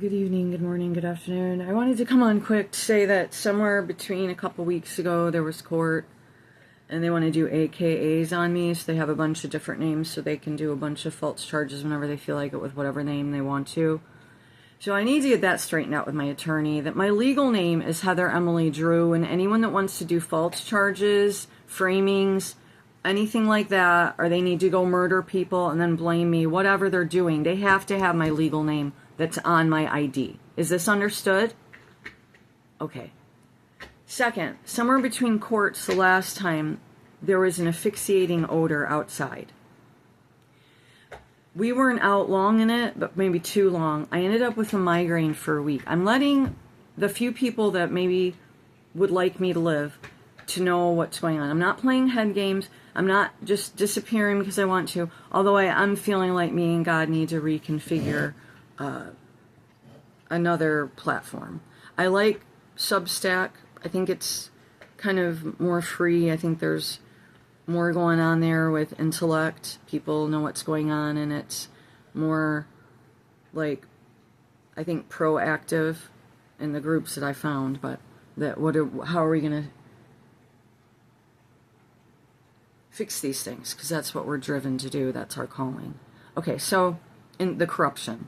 Good evening, good morning, good afternoon. I wanted to come on quick to say that somewhere between a couple weeks ago there was court and they want to do AKAs on me, so they have a bunch of different names so they can do a bunch of false charges whenever they feel like it with whatever name they want to. So I need to get that straightened out with my attorney, that my legal name is Heather Emily Drew, and anyone that wants to do false charges, framings, anything like that, or they need to go murder people and then blame me, whatever they're doing, they have to have my legal name that's on my ID. Is this understood? Okay. Second, somewhere between courts the last time, there was an asphyxiating odor outside. We weren't out long in it, but maybe too long. I ended up with a migraine for a week. I'm letting the few people that maybe would like me to live to know what's going on. I'm not playing head games. I'm not just disappearing because I want to, although I'm feeling like me and God need to reconfigure another platform. I like Substack. I think it's kind of more free. I think there's more going on there with intellect. People know what's going on, and it's more like, I think, proactive in the groups that I found. But how are we going to fix these things? Because that's what we're driven to do. That's our calling. Okay, so in the corruption,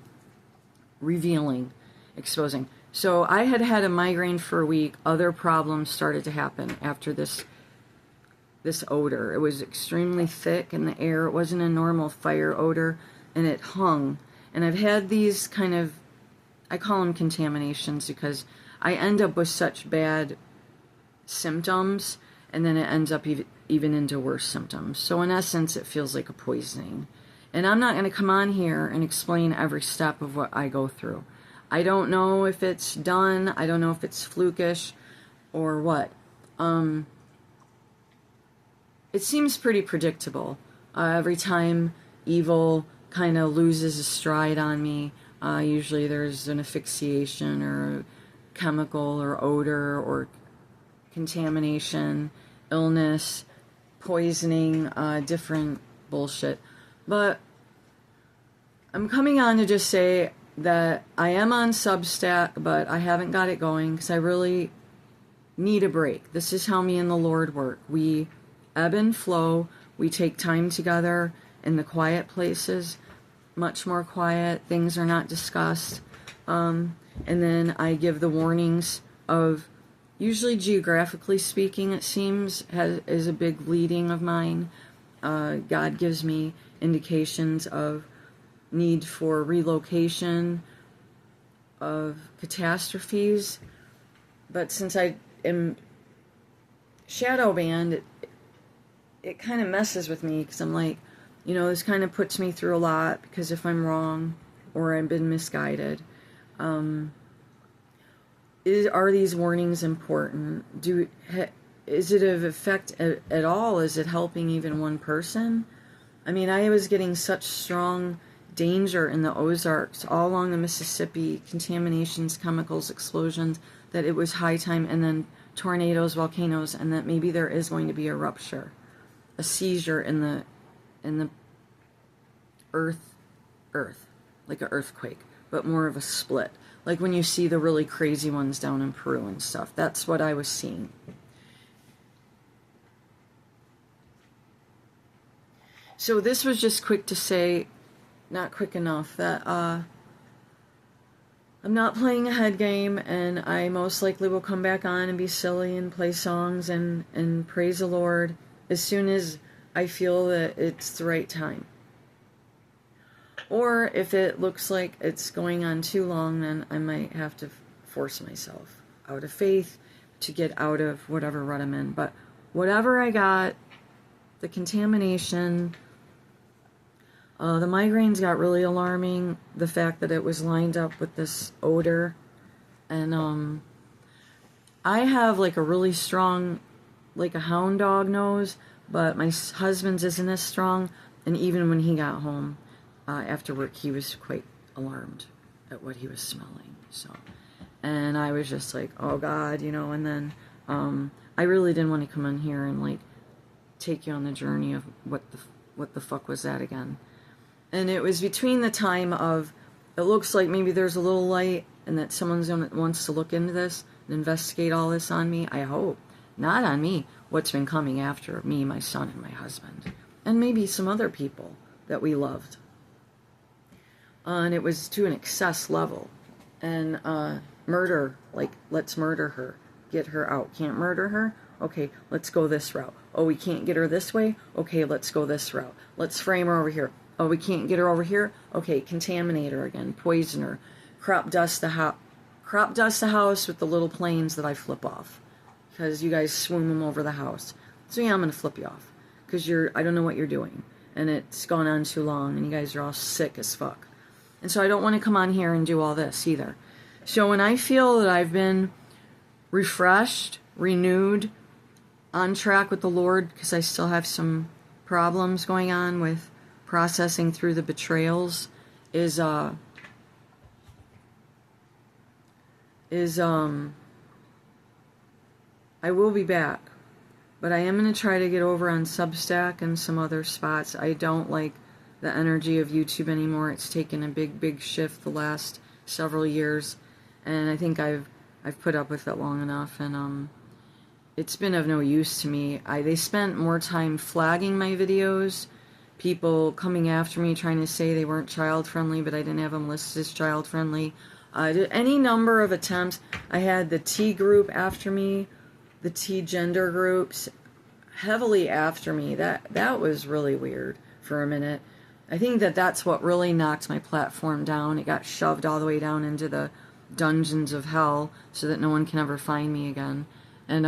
revealing, exposing. So I had had a migraine for a week. Other problems started to happen after this odor. It was extremely thick in the air. It wasn't a normal fire odor, and it hung. And I've had these kind of, I call them contaminations, because I end up with such bad symptoms, and then it ends up even into worse symptoms. So in essence, it feels like a poisoning. And I'm not going to come on here and explain every step of what I go through. I don't know if it's done. I don't know if it's flukish or what. It seems pretty predictable. Every time evil kind of loses a stride on me, usually there's an asphyxiation or a chemical or odor or contamination, illness, poisoning, different bullshit. But I'm coming on to just say that I am on Substack, but I haven't got it going because I really need a break. This is how me and the Lord work. We ebb and flow. We take time together in the quiet places, much more quiet. Things are not discussed. And then I give the warnings of, usually geographically speaking, it seems, is a big leading of mine. God gives me indications of need for relocation, of catastrophes. But since I am shadow banned, it kind of messes with me, because I'm like, this kind of puts me through a lot, because if I'm wrong or I've been misguided, are these warnings important? Is it of effect at all? Is it helping even one person? I mean, I was getting such strong danger in the Ozarks, all along the Mississippi, contaminations, chemicals, explosions, that it was high time, and then tornadoes, volcanoes, and that maybe there is going to be a rupture, a seizure in the earth, like an earthquake, but more of a split. Like when you see the really crazy ones down in Peru and stuff. That's what I was seeing. So this was just quick to say, not quick enough, that I'm not playing a head game, and I most likely will come back on and be silly and play songs and praise the Lord as soon as I feel that it's the right time. Or if it looks like it's going on too long, then I might have to force myself out of faith to get out of whatever rut I'm in. But whatever I got, the contamination, the migraines got really alarming. The fact that it was lined up with this odor. And I have like a really strong, like a hound dog nose, but my husband's isn't as strong. And even when he got home after work, he was quite alarmed at what he was smelling. And I was just like, oh God, and then I really didn't want to come in here and like take you on the journey of what the fuck was that again. And it was between the time of it looks like maybe there's a little light and that someone's wants to look into this and investigate all this on me. I hope. Not on me. What's been coming after me, my son, and my husband. And maybe some other people that we loved. And it was to an excess level. And murder, like, let's murder her. Get her out. Can't murder her? Okay, let's go this route. Oh, we can't get her this way? Okay, let's go this route. Let's frame her over here. Oh, we can't get her over here? Okay, contaminate her again. Poison her. Crop dust the house with the little planes that I flip off. Because you guys swoon them over the house. So yeah, I'm going to flip you off. Because I don't know what you're doing. And it's gone on too long. And you guys are all sick as fuck. And so I don't want to come on here and do all this either. So when I feel that I've been refreshed, renewed, on track with the Lord, because I still have some problems going on with processing through the betrayals, is I will be back. But I am going to try to get over on Substack and some other spots. I don't like the energy of YouTube anymore. It's taken a big shift the last several years, and I think I've put up with it long enough, and it's been of no use to me. They spent more time flagging my videos, people coming after me trying to say they weren't child friendly, but I didn't have them listed as child friendly. Any number of attempts. I had the T group after me, the T gender groups heavily after me. That was really weird for a minute. I think that's what really knocked my platform down. It got shoved all the way down into the dungeons of hell so that no one can ever find me again. And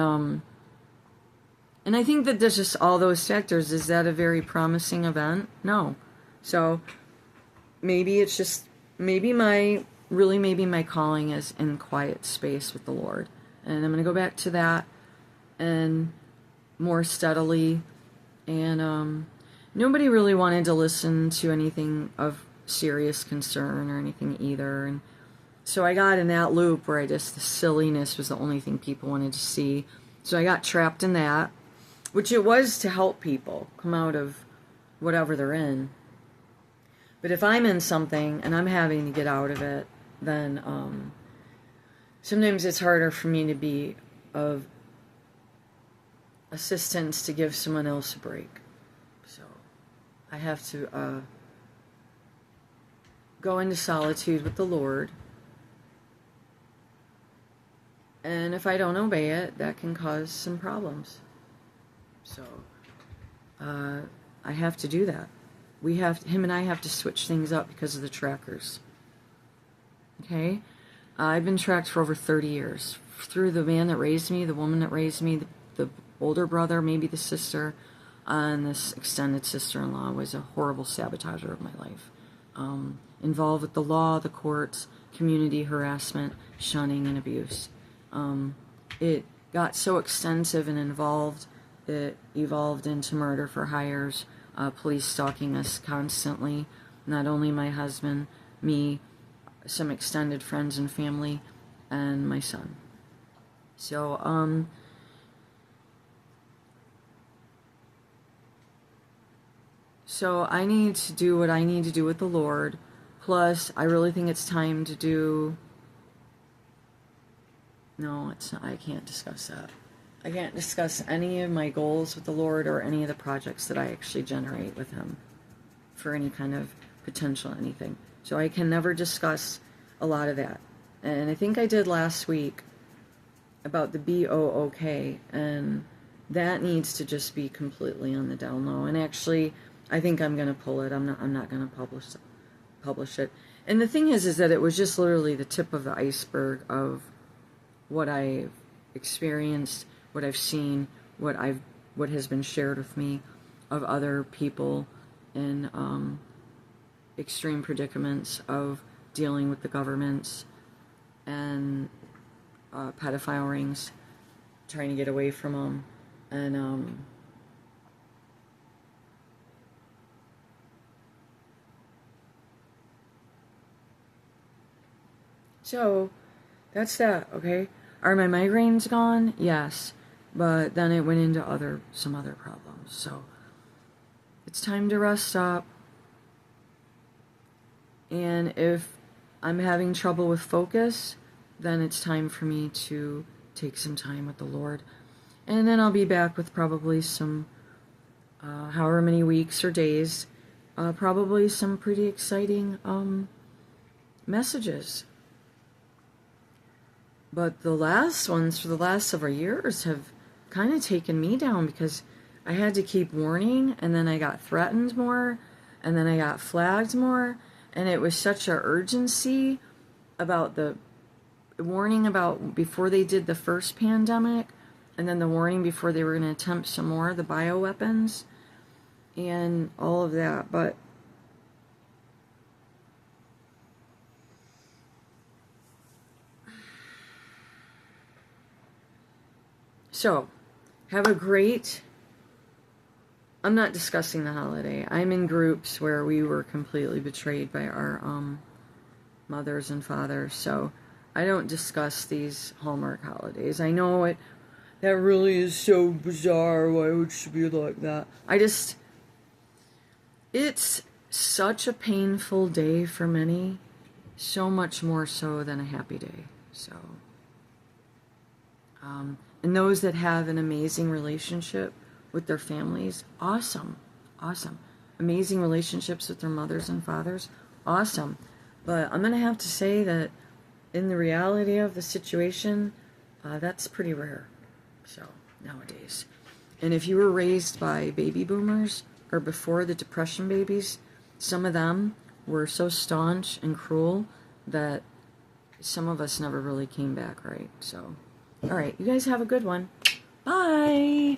I think that there's just all those factors. Is that a very promising event? No. So maybe it's just, maybe my calling is in quiet space with the Lord. And I'm going to go back to that and more steadily. And nobody really wanted to listen to anything of serious concern or anything either. And so I got in that loop where the silliness was the only thing people wanted to see. So I got trapped in that, which it was to help people come out of whatever they're in. But if I'm in something and I'm having to get out of it, then sometimes it's harder for me to be of assistance to give someone else a break. So I have to go into solitude with the Lord. And if I don't obey it, that can cause some problems. So I have to do that. Him and I have to switch things up because of the trackers. Okay? I've been tracked for over 30 years. Through the man that raised me, the woman that raised me, the older brother, maybe the sister, and this extended sister-in-law was a horrible sabotager of my life. Involved with the law, the courts, community harassment, shunning, and abuse. It got so extensive and involved, it evolved into murder for hires, police stalking us constantly, not only my husband, me, some extended friends and family, and my son. So, I need to do what I need to do with the Lord, plus I really think it's time to do... No, it's not. I can't discuss that. I can't discuss any of my goals with the Lord or any of the projects that I actually generate with Him for any kind of potential anything. So I can never discuss a lot of that. And I think I did last week about the BOOK, and that needs to just be completely on the down low. And actually, I think I'm going to pull it. I'm not going to publish it. And the thing is that it was just literally the tip of the iceberg of what I've experienced, what I've seen, what has been shared with me of other people in extreme predicaments of dealing with the governments and pedophile rings, trying to get away from them, and so that's that, okay? Are my migraines gone? Yes. But then it went into some other problems. So it's time to rest up. And if I'm having trouble with focus, then it's time for me to take some time with the Lord. And then I'll be back with probably some, however many weeks or days, probably some pretty exciting messages. But the last ones for the last several years have kind of taken me down because I had to keep warning, and then I got threatened more, and then I got flagged more, and it was such an urgency about the warning about before they did the first pandemic, and then the warning before they were going to attempt some more, the bioweapons, and all of that. But so, have a great... I'm not discussing the holiday. I'm in groups where we were completely betrayed by our mothers and fathers, so I don't discuss these Hallmark holidays. I know it, that really is so bizarre. Why would she be like that? It's such a painful day for many, so much more so than a happy day. So, and those that have an amazing relationship with their families, awesome. Amazing relationships with their mothers and fathers, awesome. But I'm going to have to say that in the reality of the situation, that's pretty rare. So, nowadays. And if you were raised by baby boomers, or before the Depression babies, some of them were so staunch and cruel that some of us never really came back right. So, alright, you guys have a good one. Bye!